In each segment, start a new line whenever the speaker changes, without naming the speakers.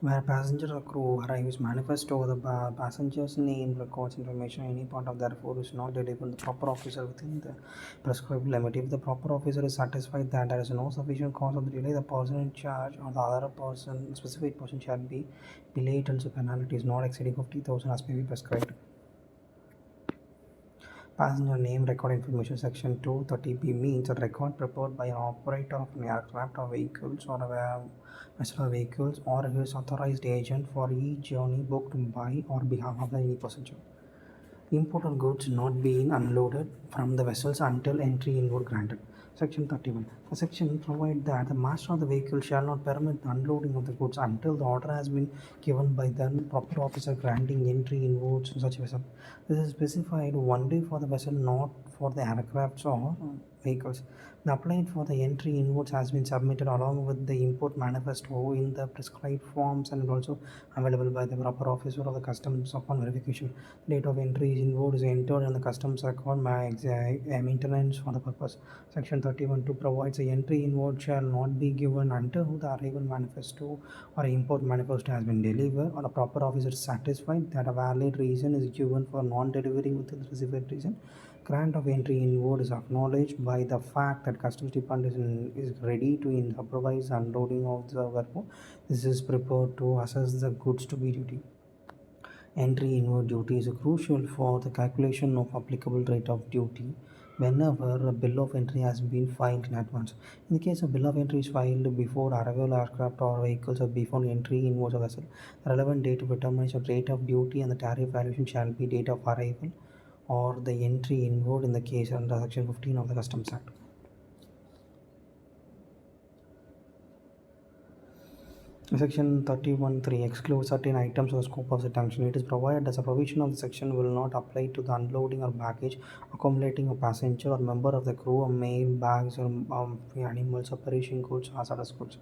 where passenger or crew arrives manifesto, the passenger's name, records, information, any part of their food is not delivered the proper officer within the prescribed limit. If the proper officer is satisfied that there is no sufficient cause of the delay, the person in charge or the other person, specific person shall be delayed until penalty is not exceeding 50,000 as may be prescribed. Passenger name record information section 230B means a record prepared by an operator of an aircraft or vehicles or a vessel or vehicles or his authorized agent for each journey booked by or behalf of any passenger. Imported goods not being unloaded from the vessels until entry inward granted. Section 31. The section provides that the master of the vehicle shall not permit the unloading of the goods until the order has been given by the proper officer granting entry inwards in such vessel. This is specified only for the vessel, not for the aircrafts or vehicles. The applied for the entry inwards has been submitted along with the import manifesto in the prescribed forms and also available by the proper officer of the customs upon verification. Date of entry is inward is entered in the customs record maintenance for the purpose. Section 31 provides the entry inward shall not be given until the arrival manifesto or import manifesto has been delivered or a proper officer is satisfied that a valid reason is given for non-delivery within the specified reason. Grant of entry inward is acknowledged by the fact that customs department is ready to supervise unloading of the cargo. This is prepared to assess the goods to be duty. Entry inward duty is crucial for the calculation of applicable rate of duty whenever a bill of entry has been filed in advance. In the case of bill of entry is filed before arrival aircraft or vehicles or before entry inwards of vessel, the relevant date of determination of rate of duty and the tariff valuation shall be date of arrival or the entry inward in the case under Section 15 of the Customs Act. Section 31(3) excludes certain items or scope of the sanction. It is provided that the provision of the section will not apply to the unloading or baggage accommodating a passenger or member of the crew or mail, bags, or animals, or perishing goods, hazardous goods.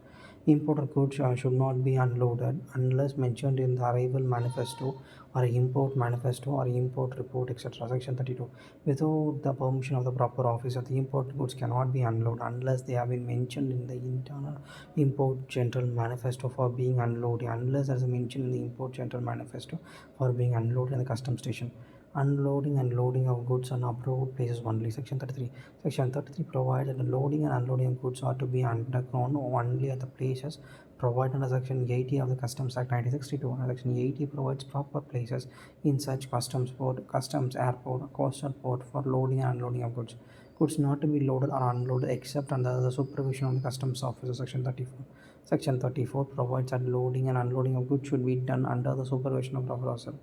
Imported goods should not be unloaded unless mentioned in the arrival manifesto or import manifesto or import report, etc. Section 32. Without the permission of the proper officer, the imported goods cannot be unloaded unless they have been mentioned in the internal import general manifesto for being unloaded, unless there is a mention in the import general manifesto for being unloaded in the custom station. Unloading and loading of goods on approved places only. Section 33. Section 33 provides that the loading and unloading of goods are to be undergone only at the places provided under Section 80 of the Customs Act 1962. And Section 80 provides proper places in such customs port, customs airport, or coastal port for loading and unloading of goods. Goods not to be loaded or unloaded except under the supervision of the customs officer. Section 34. Section 34 provides that loading and unloading of goods should be done under the supervision of proper officer.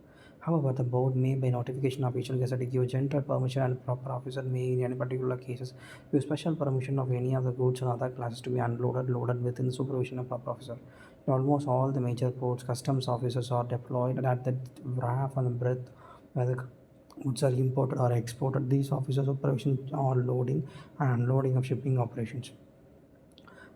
However, the board may, by notification of official gazette, give general permission and proper officer may, in any particular cases, give special permission of any of the goods or other classes to be loaded within the supervision of proper officer. In almost all the major ports, customs officers are deployed at the wharf and the breadth where the goods are imported or exported. These officers supervision or loading and unloading of shipping operations.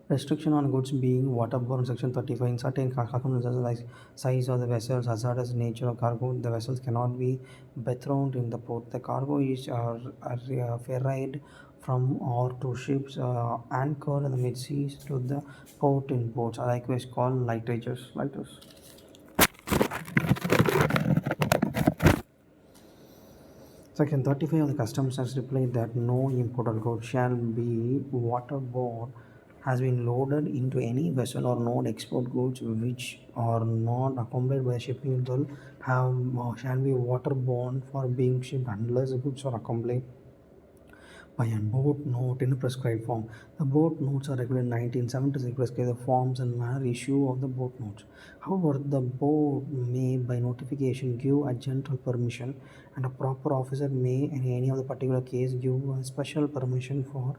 Restriction on goods being waterborne. Section 35. In certain circumstances like size of the vessels, hazardous nature of cargo, the vessels cannot be bethroned in the port. The cargo is ferried from or to ships anchored in the mid-seas to the port in boats, likewise called lighters. Section 35 of the Customs Act replied that no imported goods shall be waterborne has been loaded into any vessel or no export goods which are not accompanied by shipping bill shall be waterborne for being shipped unless the goods are accompanied by a boat note in a prescribed form. The boat notes are regulated in 1976 prescribe the forms and manner issue of the boat notes. However, the board may by notification give a general permission and a proper officer may in any of the particular case give a special permission for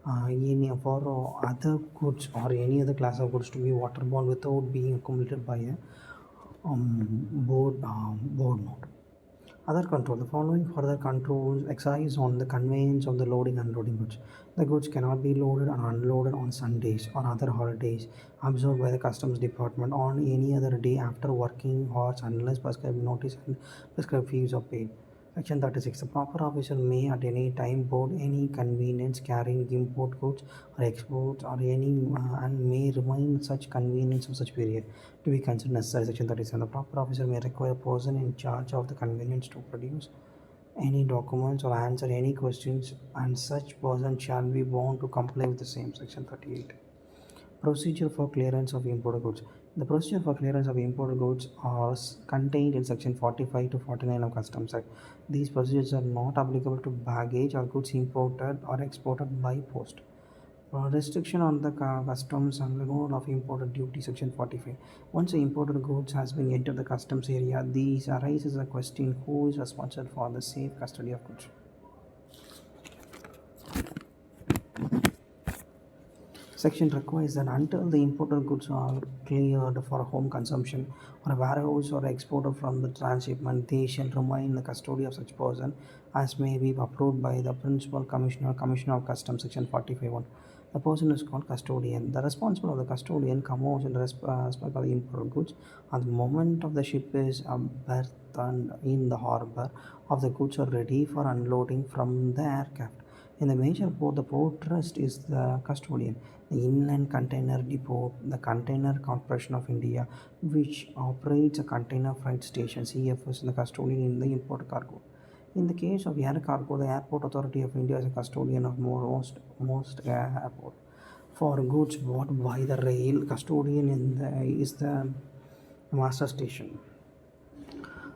other goods or any other class of goods to be waterborne without being accumulated by a board note. Other control. The following further controls exercise on the conveyance of the loading and unloading goods. The goods cannot be loaded or unloaded on Sundays or other holidays observed by the customs department on any other day after working hours unless prescribed notice and prescribed fees are paid. Section 36. The proper officer may at any time board any convenience carrying import goods or exports or any and may remain such convenience of such period to be considered necessary. Section 37. The proper officer may require a person in charge of the convenience to produce any documents or answer any questions, and such person shall be bound to comply with the same. Section 38. Procedure for clearance of imported goods. The procedure for clearance of imported goods are contained in section 45 to 49 of Customs Act. These procedures are not applicable to baggage or goods imported or exported by post. Restriction on the customs and removal of imported duty, section 45. Once the imported goods has been entered the customs area, these arises a question who is responsible for the safe custody of goods. Section requires that until the imported goods are cleared for home consumption or a warehouse or exported from the transshipment, they shall remain in the custody of such person as may be approved by the Principal Commissioner, Commissioner of Customs, section 45.1. The person is called custodian. The responsible of the custodian comes in respect of the imported goods at the moment of the ship is berthed in the harbor of the goods are ready for unloading from the aircraft. In the major port, the port trust is the custodian. The Inland Container Depot, the Container Corporation of India, which operates a container freight station (CFS), is the custodian in the import cargo. In the case of air cargo, the Airport Authority of India is a custodian of most airport. For goods bought by the rail, custodian is the master station.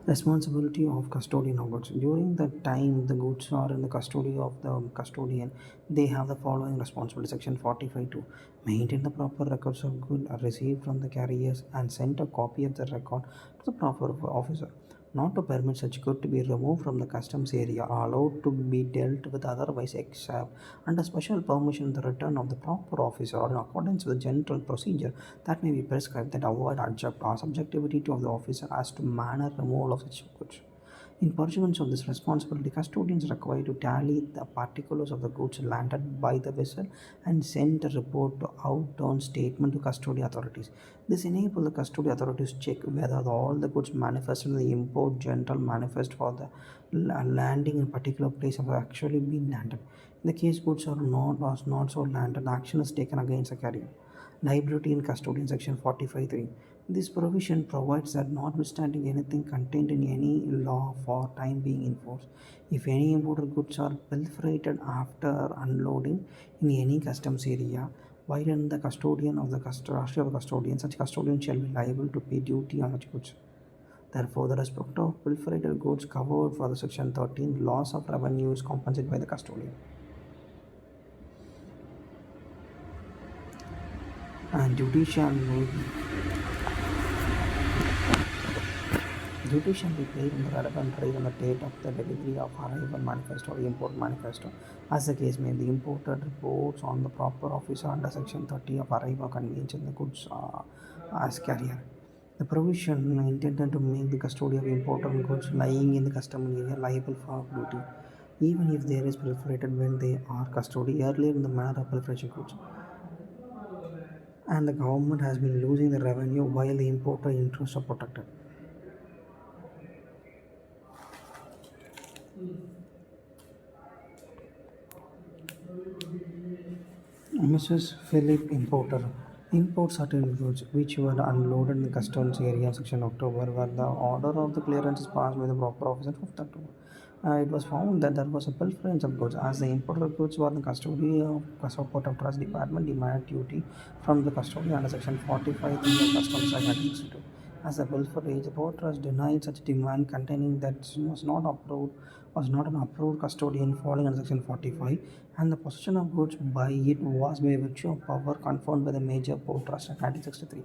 Responsibility of custodian of goods. During the time the goods are in the custody of the custodian, they have the following responsibility. Section 45 to maintain the proper records of goods are received from the carriers and send a copy of the record to the proper officer. Not to permit such good to be removed from the customs area or allowed to be dealt with otherwise except under special permission the return of the proper officer or in accordance with the general procedure that may be prescribed that avoid subjectivity of the officer as to manner removal of such goods. In pursuance of this responsibility, custodians are required to tally the particulars of the goods landed by the vessel and send a report to outbound statement to custody authorities. This enables the custody authorities to check whether all the goods manifested in the import general manifest for the landing in a particular place have actually been landed. In the case goods are not was not so landed, action is taken against the carrier. Liability in custodian, section 45.3. This provision provides that notwithstanding anything contained in any law for time being enforced, if any imported goods are pilferated after unloading in any customs area, while in the custodian of the custodian, such custodian shall be liable to pay duty on such goods. Therefore, the respect of pilferated goods covered for the section 13 loss of revenue is compensated by the custodian. And duty shall be paid in the relevant rate on the date of the delivery of arrival manifesto or import manifesto, as the case may be. The imported reports on the proper officer under section 30 of arrival conveys in the goods as carrier. The provision intended to make the custody of imported goods lying in the custom area liable for duty, even if there is proliferated when they are custody earlier in the manner of proliferation goods. And the government has been losing the revenue while the importer interests are protected. Mrs. Philip Importer imports certain goods which were unloaded in the customs area section October, where the order of the clearance is passed by the proper officer of October. It was found that there was a pilferage of goods as the imported goods were in the custody of Port of Trust Department demanded duty from the custody under section 45 of Customs Act 1962. As the pilferage, the Port Trust denied such demand, containing that was not an approved custodian falling under section 45, and the possession of goods by it was by virtue of power conferred by the Major Port Trust Act 1963.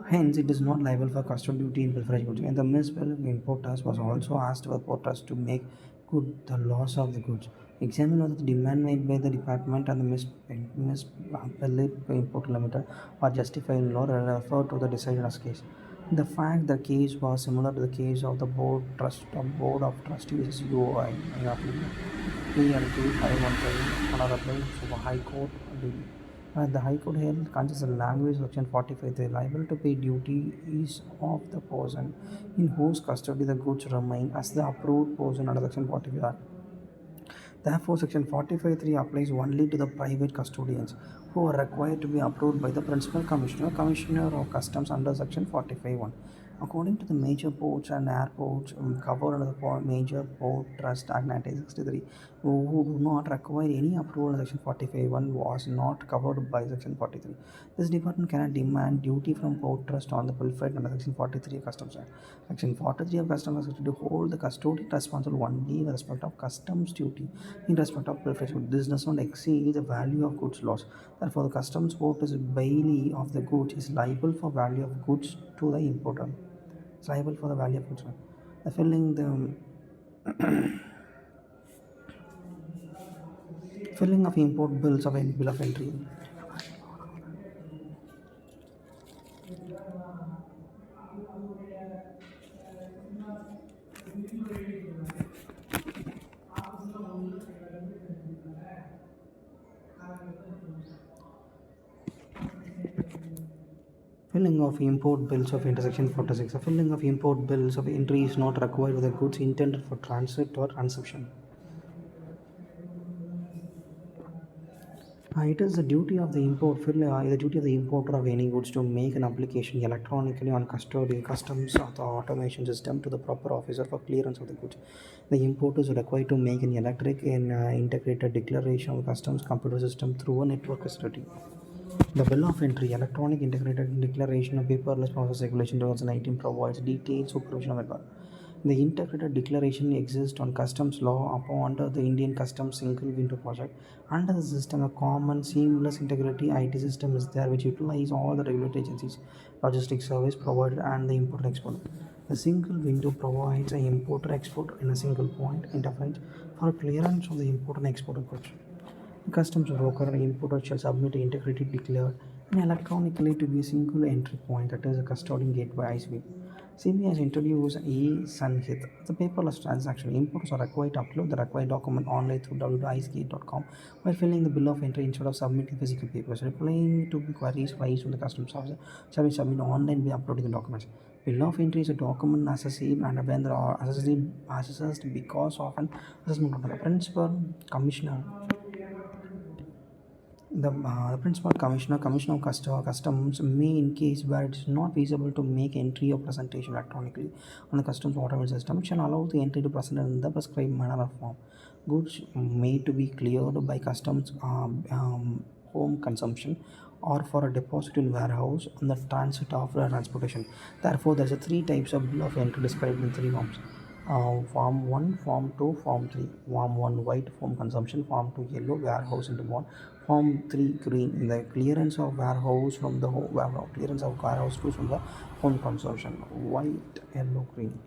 Hence, it is not liable for custom duty in pilferage goods. And the Miss importers was also asked by porters to make good the loss of the goods. Examine whether the demand made by the department and the Miss Import Limited are justified in law and refer to the decided as case. The fact the case was similar to the case of the Board of Trustees UOI of India, PLT 513, Honorable High Court, Delhi. The High Court held conscious language section 45 the liable to pay duty is of the person in whose custody the goods remain as the approved person under section 45 Act. Therefore, section 45.3 applies only to the private custodians who are required to be approved by the principal commissioner of customs under section 45.1. According to the major ports and airports covered under the Major Port Trust Act 1963, who do not require any approval under section 45.1 was not covered by section 43. This department cannot demand duty from port trust on the bill freight under section 43 of Customs Act. Section 43 of Customs Act to hold the custodian responsible only in respect of customs duty in respect of bill freight. This does not exceed the value of goods lost. Therefore, the customs port is bailey of the goods is liable for value of goods to the importer. It's liable for the value of goods. The filling of import bills of bill of entry. Filling of import bills of intersection 46. The filling of import bills of entry is not required for the goods intended for transit or consumption. It is the duty of the importer of any goods to make an application electronically on customs or the automation system to the proper officer for clearance of the goods. The importer is required to make an electric and integrated declaration of customs computer system through a network facility. The Bill of Entry, Electronic Integrated Declaration of Paperless Process Regulation 2018 provides detailed supervision of it. The integrated declaration exists on customs law under the Indian Customs Single Window Project. Under the system, a common seamless integrity IT system is there which utilizes all the regulatory agencies, logistics service provider and the importer exporter. The single window provides an importer exporter in a single point interface for clearance of the import and export of goods. The customs broker and importer shall submit an integrated declared and electronically to be a single entry point, that is a custodian gateway ISV. CBI has introduced e-Sanhit, the paperless transaction. Importers are required to upload the required document online through www.icegate.com while filling the bill of entry instead of submitting physical papers. Replying to queries raised from the customs officer shall be submitted online by uploading the documents. Bill of entry is a document assessed and when there are assessed because of an assessment of the principal commissioner. The principal commissioner of customs may, in case where it is not feasible to make entry or presentation electronically on the customs automation system, shall allow the entry to present in the prescribed manner or form. Goods made to be cleared by customs home consumption or for a deposit in warehouse on the transit of transportation. Therefore, there are three types of bill of entry described in three forms. Form 1, Form 2, Form 3. Form 1 white, form consumption. Form 2 yellow, warehouse into bond. Form 3 green, the clearance of warehouse from the clearance of warehouse to from the home consumption. White, yellow, green.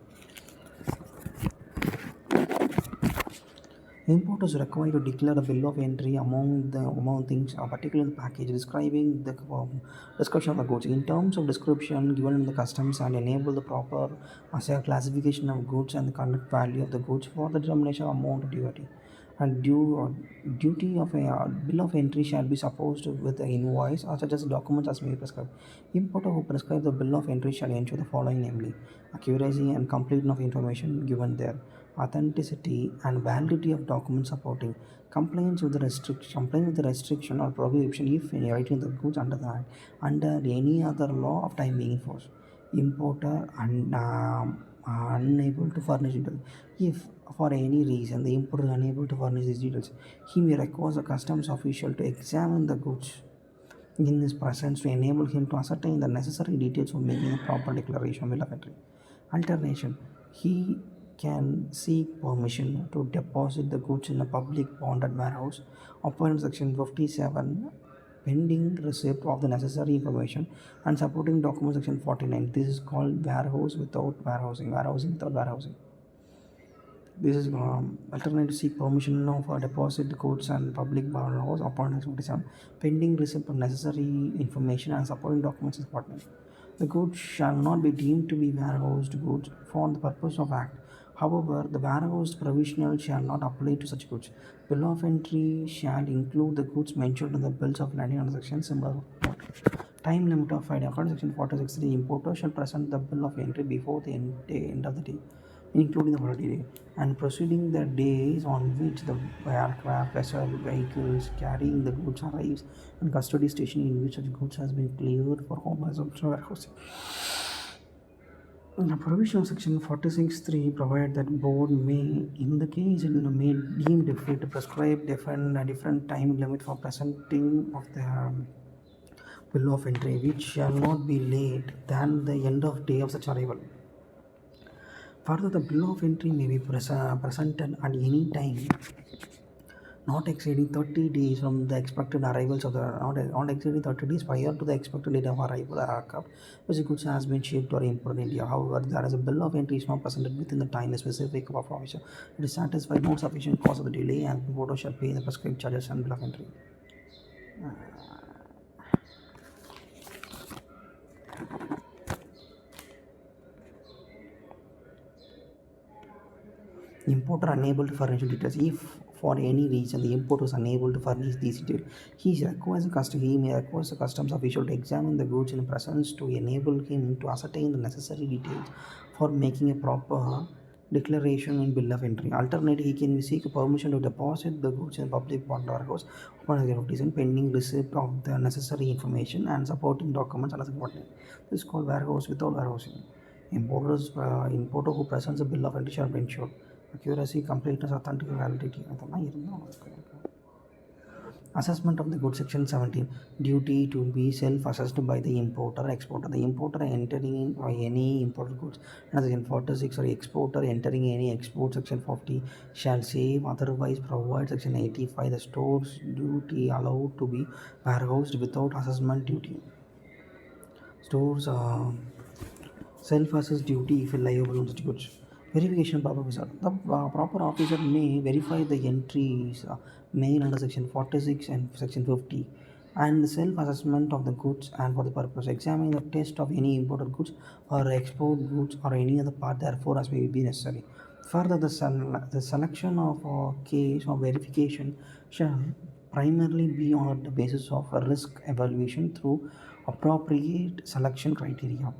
Importers are required to declare a bill of entry among things, particularly the package describing the description of the goods. In terms of description given in the customs and enable the proper classification of goods and the conduct value of the goods for the determination of amount of duty. And duty of a bill of entry shall be supposed with the invoice or such as documents as may be prescribed. Importer who prescribes the bill of entry shall ensure the following, namely accuracy and completeness of information given there, authenticity and validity of documents supporting, compliance with the restriction or prohibition if any writing the goods under the act under any other law of time being enforced. Importer unable to furnish details. If for any reason the importer is unable to furnish these details, he may request a customs official to examine the goods in his presence to enable him to ascertain the necessary details for making a proper declaration bill of entry. Alternation: he can seek permission to deposit the goods in a public bonded warehouse upon section 57 pending receipt of the necessary information and supporting document section 49. This is called warehousing without warehousing. This is alternate to seek permission for deposit goods and public warehouse upon 47 pending receipt of necessary information and supporting documents is important. The goods shall not be deemed to be warehoused goods for the purpose of Act However, the warehouse provisional shall not apply to such goods. Bill of entry shall include the goods mentioned in the bills of lading under section similar. Time limit of 5 days. According to section 46, the importer shall present the bill of entry before the end of the day, including the holiday day, and proceeding the days on which the aircraft, vessel, vehicles carrying the goods arrives, and custody station in which such goods has been cleared for home consumption warehousing. The provision of section 46(3) provide that board may, in the case it may deem fit to prescribe different time limit for presenting of the bill of entry, which shall not be late than the end of day of such arrival. Further, the bill of entry may be presented at any time not exceeding 30 days from the expected arrivals of the not exceeding 30 days prior to the expected date of arrival of aircraft which goods has been shipped or imported in India. However, there is a bill of entry is not presented within the time specific of provision. It is satisfied no sufficient cause of the delay and importer shall pay the prescribed charges and bill of entry. Importer unable to furnish details. If for any reason the importer is unable to furnish these details, he may request the customs official to examine the goods in presence to enable him to ascertain the necessary details for making a proper declaration in bill of entry. Alternatively, he can seek permission to deposit the goods in public bond warehouse upon execution pending receipt of the necessary information and supporting documents and supporting. This is called warehouse without warehousing. Importer who presents a bill of entry shall be ensured accuracy, completeness, authentic validity. Assessment of the goods section 17. Duty to be self-assessed by the importer or exporter. The importer entering in or any imported goods under section 46 or exporter entering any export section 40 shall save otherwise provide section 85 the store's duty allowed to be warehoused without assessment duty. Stores self-assessed duty if liable on such goods. Verification proper officer. The proper officer may verify the entries made under section 46 and section 50 and the self-assessment of the goods and for the purpose examining the test of any imported goods or export goods or any other part therefore as may be necessary. Further, the selection of a case of verification shall primarily be on the basis of a risk evaluation through appropriate selection criteria.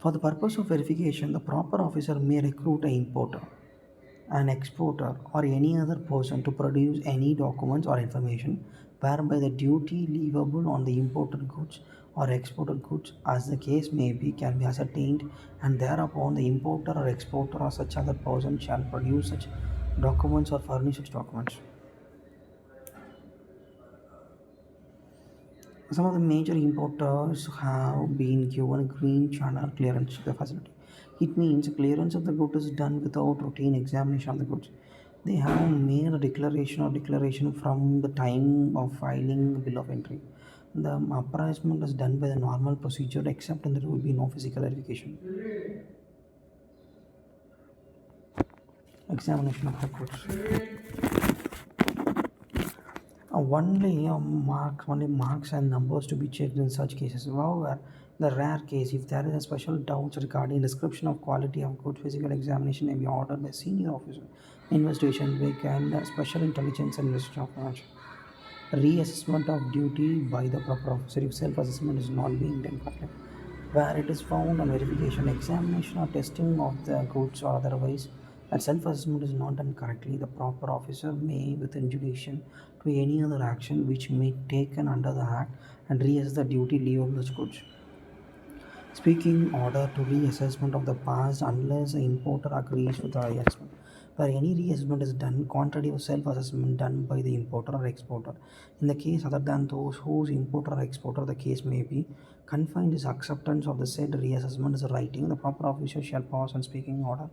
For the purpose of verification, the proper officer may recruit an importer, an exporter, or any other person to produce any documents or information whereby the duty leviable on the imported goods or exported goods, as the case may be, can be ascertained, and thereupon the importer or exporter or such other person shall produce such documents or furnish such documents. Some of the major importers have been given green channel clearance facility. It means clearance of the goods is done without routine examination of the goods. They have made a declaration from the time of filing the bill of entry. The appraisement is done by the normal procedure except and there will be no physical verification. Examination of the goods. Only marks and numbers to be checked in such cases. However, the rare case, if there is a special doubts regarding description of quality of good physical examination may be ordered by senior officer, investigation week and special intelligence and investigation of financial. Reassessment of duty by the proper officer if self-assessment is not being done correctly. Where it is found on verification, examination or testing of the goods or otherwise that self-assessment is not done correctly, the proper officer may, with injunction to any other action which may be taken under the Act and reassess the duty leviable such goods. Speaking order to reassessment of the past unless the importer agrees with the reassessment. Where any reassessment is done contrary to self-assessment done by the importer or exporter. In the case other than those whose importer or exporter the case may be, confined is acceptance of the said reassessment as a writing, the proper officer shall pass on speaking order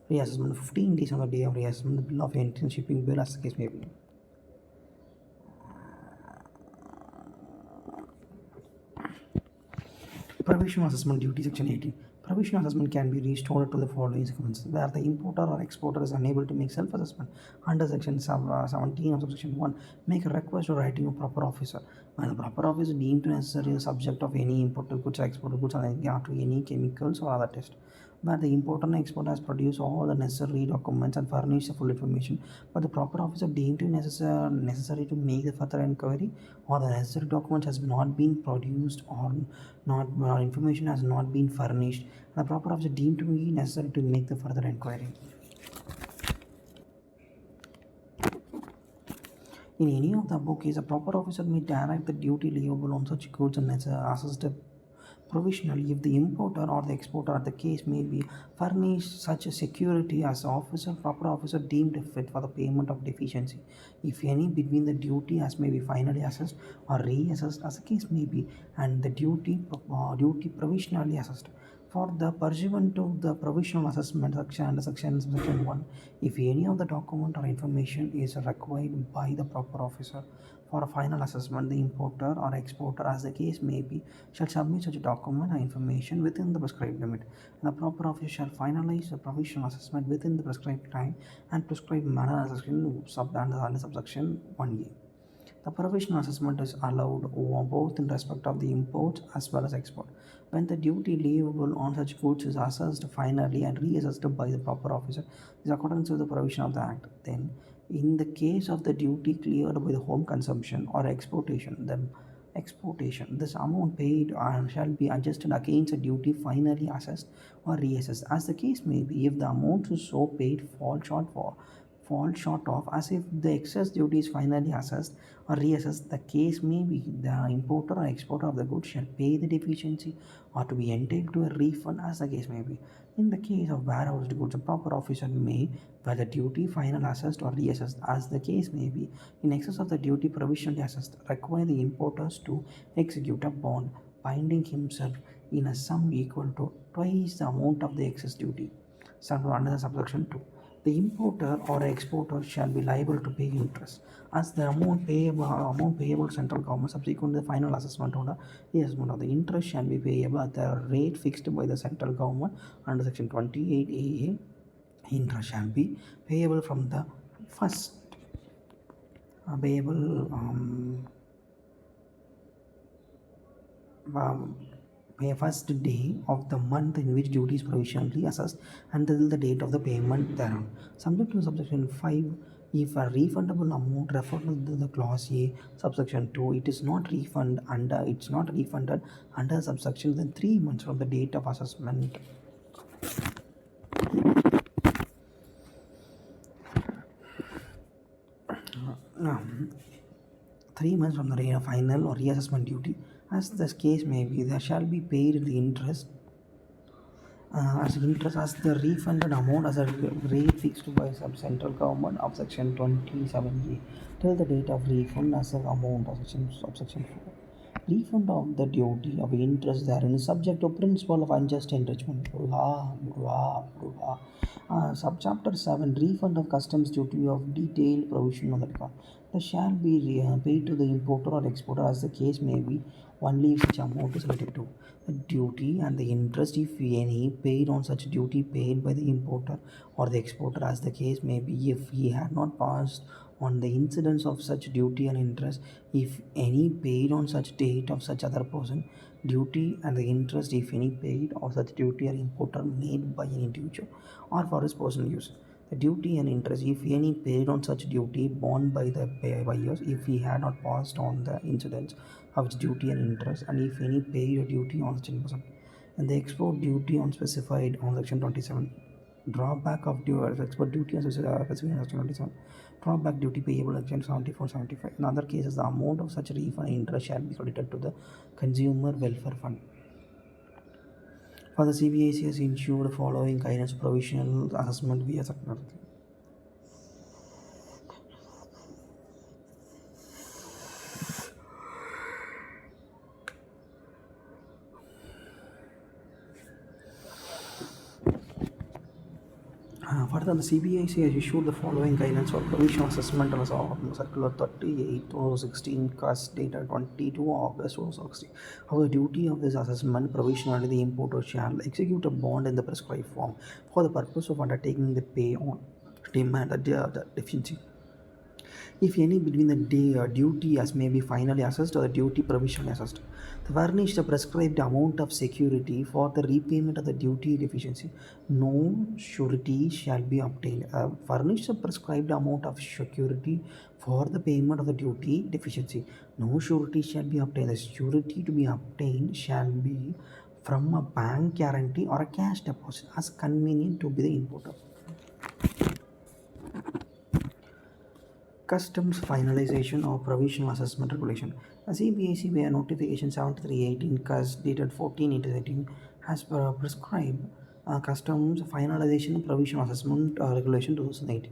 reassessment 15 days on the day of reassessment, the bill of entry and shipping bill as the case may be. Provisional assessment duty section 18. Provisional assessment can be restored to the following sequences where the importer or exporter is unable to make self-assessment under section 17 of subsection 1. Make a request to writing of proper officer. When the proper officer deemed to necessary the subject of any imported goods or exported goods are to any chemicals or other test. where the importer and exporter has produced all the necessary documents and furnished the full information, but the proper officer deemed to necessary to make the further inquiry, or the necessary documents has not been produced, or not information has not been furnished, the proper officer deemed to be necessary to make the further inquiry. In any of the above cases, a proper officer may direct the duty liable on such goods and assess the provisionally if the importer or the exporter at the case may be furnished such a security as the officer proper officer deemed fit for the payment of deficiency, if any, between the duty as may be finally assessed or reassessed as the case may be, and the duty provisionally assessed. For the pursuant to the provisional assessment section under section 1, if any of the document or information is required by the proper officer for a final assessment, the importer or exporter, as the case may be, shall submit such a document or information within the prescribed limit, and the proper officer shall finalize the provisional assessment within the prescribed time and prescribed manner as under subsection 1A. The provisional assessment is allowed both in respect of the import as well as export. When the duty liable on such goods is assessed finally and reassessed by the proper officer, in accordance with the provision of the Act, then, in the case of the duty cleared by the home consumption or exportation, this amount paid shall be adjusted against a duty finally assessed or reassessed, as the case may be, if the amount so paid fall short of, as if the excess duty is finally assessed or reassessed, the case may be, the importer or exporter of the goods shall pay the deficiency or to be entitled to a refund, as the case may be. In the case of warehoused goods, a proper officer may, where the duty final assessed or reassessed, as the case may be, in excess of the duty provisionally assessed, require the importers to execute a bond binding himself in a sum equal to twice the amount of the excess duty. Under subsection 2, the importer or exporter shall be liable to pay interest, as the amount payable to central government subsequent to the final assessment or the assessment of the interest shall be payable at the rate fixed by the central government under section 28AA. Interest shall be payable from the first payable first day of the month in which duty is provisionally assessed until the date of the payment thereon. Subject to subsection 5, if a refundable amount referred to the clause A, subsection 2, it's not refunded under subsection then 3 months from the date of assessment. Uh, 3 months from the final or reassessment duty, as the case may be, there shall be paid the interest as the refunded amount as a rate fixed by central government of section 27A till the date of refund as the amount of subsection 4. Refund of the duty of interest therein is subject to principle of unjust enrichment. Subchapter 7, refund of customs duty of detailed provision on the record. The shall be paid to the importer or exporter, as the case may be, only if such amount is related to the duty, and the interest, if any, paid on such duty paid by the importer or the exporter, as the case may be, if he had not passed on the incidence of such duty and interest, if any, paid on such date of such other person, duty and the interest, if any, paid of such duty or importer made by an individual or for his personal use. The duty and interest, if any, paid on such duty borne by the buyers, if he had not passed on the incidence of its duty and interest, and if any, paid a duty on such person. And the export duty on specified on section 27. Drawback of export duty on specified section 27. Drawback duty payable section 74-75. In other cases, the amount of such refund interest shall be credited to the consumer welfare fund. For the CBIC has issued following guidance provisional assessment via sector. Further, the CBIC has issued the following guidance for provisional assessment on Circular 38/2016, CAS dated 22 August 2016. However, the duty of this assessment provisionally, the importer shall execute a bond in the prescribed form for the purpose of undertaking the pay on demand the deficiency. if any between the duty as may be finally assessed or the duty provisionally assessed. The furnish the prescribed amount of security for the repayment of the duty deficiency. No surety shall be obtained. Furnish the prescribed amount of security for the payment of the duty deficiency. No surety shall be obtained. The surety to be obtained shall be from a bank guarantee or a cash deposit as convenient to be the importer. Customs Finalization or Provisional Assessment Regulation. The CBAC via Notification 7318 CUS dated 14/18 has prescribed Customs Finalization and Provisional Assessment Regulation 2018.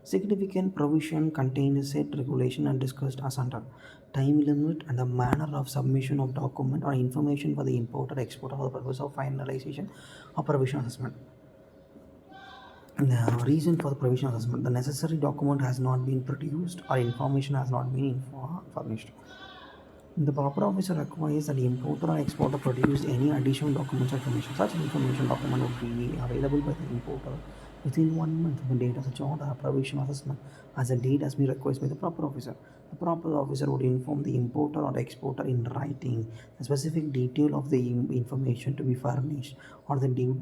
Significant provision contained said regulation and discussed as under time limit and the manner of submission of document or information for the importer exporter for the purpose of finalization or provisional assessment. The reason for the provisional assessment: the necessary document has not been produced or information has not been furnished. The proper officer requires that the importer or exporter produce any additional documents or information. Such information document would be available by the importer within 1 month of the date of such order or provisional assessment, as the date has been requested by the proper officer. The proper officer would inform the importer or exporter in writing the specific detail of the information to be furnished or the due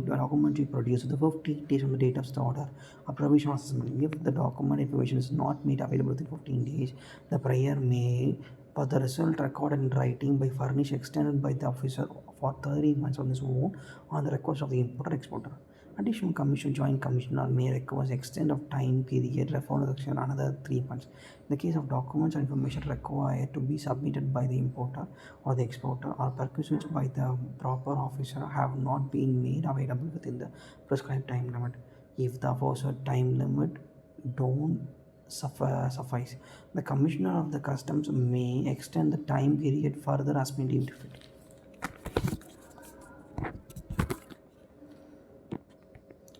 document to be produced within 15 days from the date of the order or provisional assessment. If the document information is not made available within 15 days, the prior may, for the result recorded in writing by furnish extended by the officer for 30 months on his own on the request of the importer exporter. Additional commission joint commissioner may request extent of time period referred to section another 3 months. In the case of documents or information required to be submitted by the importer or the exporter or perquisites by the proper officer have not been made available within the prescribed time limit. If the aforesaid time limit don't suffice, the commissioner of the customs may extend the time period further as may deemed fit.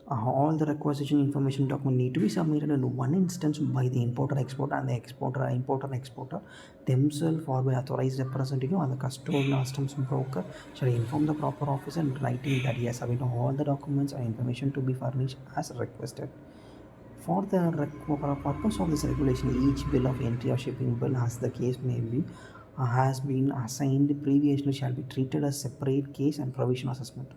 All the requisition information document need to be submitted in one instance by the importer exporter and the importer exporter themselves or by authorized representative or the customs broker shall inform the proper officer in writing that he has submitted all the documents and information to be furnished as requested. For the purpose of this regulation, each bill of entry or shipping bill, as the case may be, has been assigned previously shall be treated as separate case and provisional assessment.